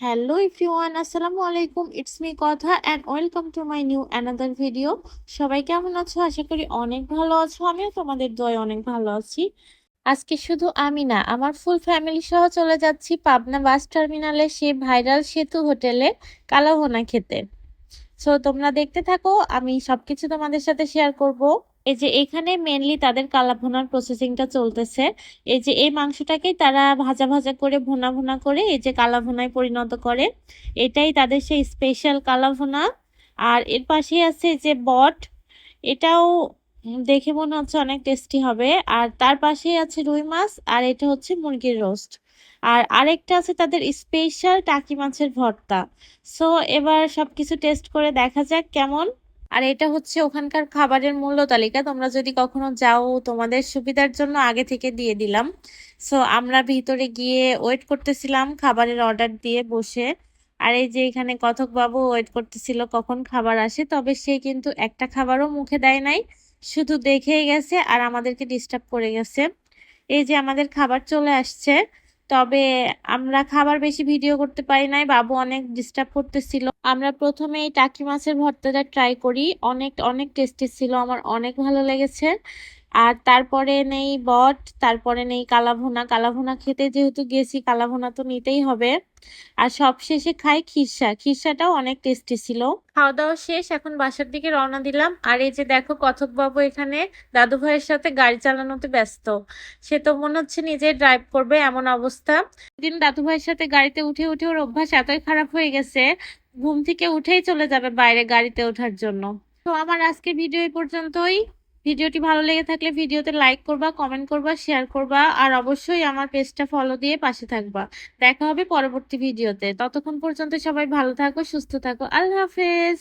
Hello everyone, আসসালামু আলাইকুম। It's me কথা and welcome to my new another video. সবাই কেমন আছো? আশা করি অনেক ভালো আছো। আমিও তোমাদের দোয়ায় অনেক ভালো আছি। আজকে শুধু আমি না, আমার ফুল ফ্যামিলি সহ চলে যাচ্ছি পাবনা বাস টার্মিনালে সেই ভাইরাল সেতু হোটেলে কালাভুনা খেতে। সো তোমরা দেখতে থাকো, আমি সবকিছু তোমাদের সাথে শেয়ার করব। এই যে এখানে মেনলি তাদের কালা ভুনার প্রসেসিংটা চলতেছে। এই যে এই মাংসটাকেই তারা ভাজা ভাজা করে ভুনা ভুনা করে এই যে কালা ভুনায় পরিণত করে। এটাই তাদের সেই স্পেশাল কালা ভুনা। আর এর পাশেই আছে যে বট, এটাও দেখে মনে হচ্ছে অনেক টেস্টি হবে। আর তার পাশেই আছে রুই মাছ, আর এটা হচ্ছে মুরগির রোস্ট। আর আরেকটা আছে তাদের স্পেশাল টাকি মাছের ভর্তা। সো এবার সবকিছু টেস্ট করে দেখা যাক কেমন। আর এটা হচ্ছে ওখানকার খাবারের মূল্য তালিকা, তোমরা যদি কখনো যাও তোমাদের সুবিধার জন্য আগে থেকে দিয়ে দিলাম। সো আমরা ভিতরে গিয়ে ওয়েট করতেছিলাম খাবারের অর্ডার দিয়ে বসে। আর এই যে এখানে কথক বাবু ওয়েট করতেছিল কখন খাবার আসে, তবে সে কিন্তু একটা খাবারও মুখে দেয় নাই, শুধু দেখেই গেছে আর আমাদেরকে ডিস্টার্ব করে গেছে। এই যে আমাদের খাবার চলে আসছে, তবে আমরা খাবার বেশি ভিডিও করতে পারি নাই, বাবু অনেক ডিস্টার্ব করতেছিল। আমরা প্রথমে এই টাকি মাছের ভর্তাটা ট্রাই করি, অনেক অনেক টেস্টি ছিল, আমার অনেক ভালো লেগেছে। আর তারপরে নেই বট, তারপরে নেই কালাভুনা। কালাভুনা খেতে যেহেতু গেছি, কালাভুনা তো নিতেই হবে। আর সবশেষে খাই খিরসা, খিরসাটাও অনেক টেস্টি ছিল। খাওয়া দাওয়া শেষ, এখন বাসার দিকে রওনা দিলাম। আর এই যে দেখো কথক বাবু এখানে দাদু ভাইয়ের সাথে গাড়ি চালানোতে ব্যস্ত। সে তো মনে হচ্ছে নিজে ড্রাইভ করবে এমন অবস্থা। দিন দাদু ভাইয়ের সাথে গাড়িতে উঠে উঠে ওর অভ্যাস এতই খারাপ হয়ে গেছে, ঘুম থেকে উঠেই চলে যাবে বাইরে গাড়িতে ওঠার জন্য। তো আমার আজকের ভিডিও এই পর্যন্তই। ভিডিওটি ভালো লেগে থাকলে ভিডিওতে লাইক করবা, কমেন্ট করবা, শেয়ার করবা, আর অবশ্যই আমার পেজটা ফলো দিয়ে পাশে থাকবা। দেখা হবে পরবর্তী ভিডিওতে। ততক্ষণ পর্যন্ত সবাই ভালো থাকো, সুস্থ থাকো। আল্লাহ হাফেজ।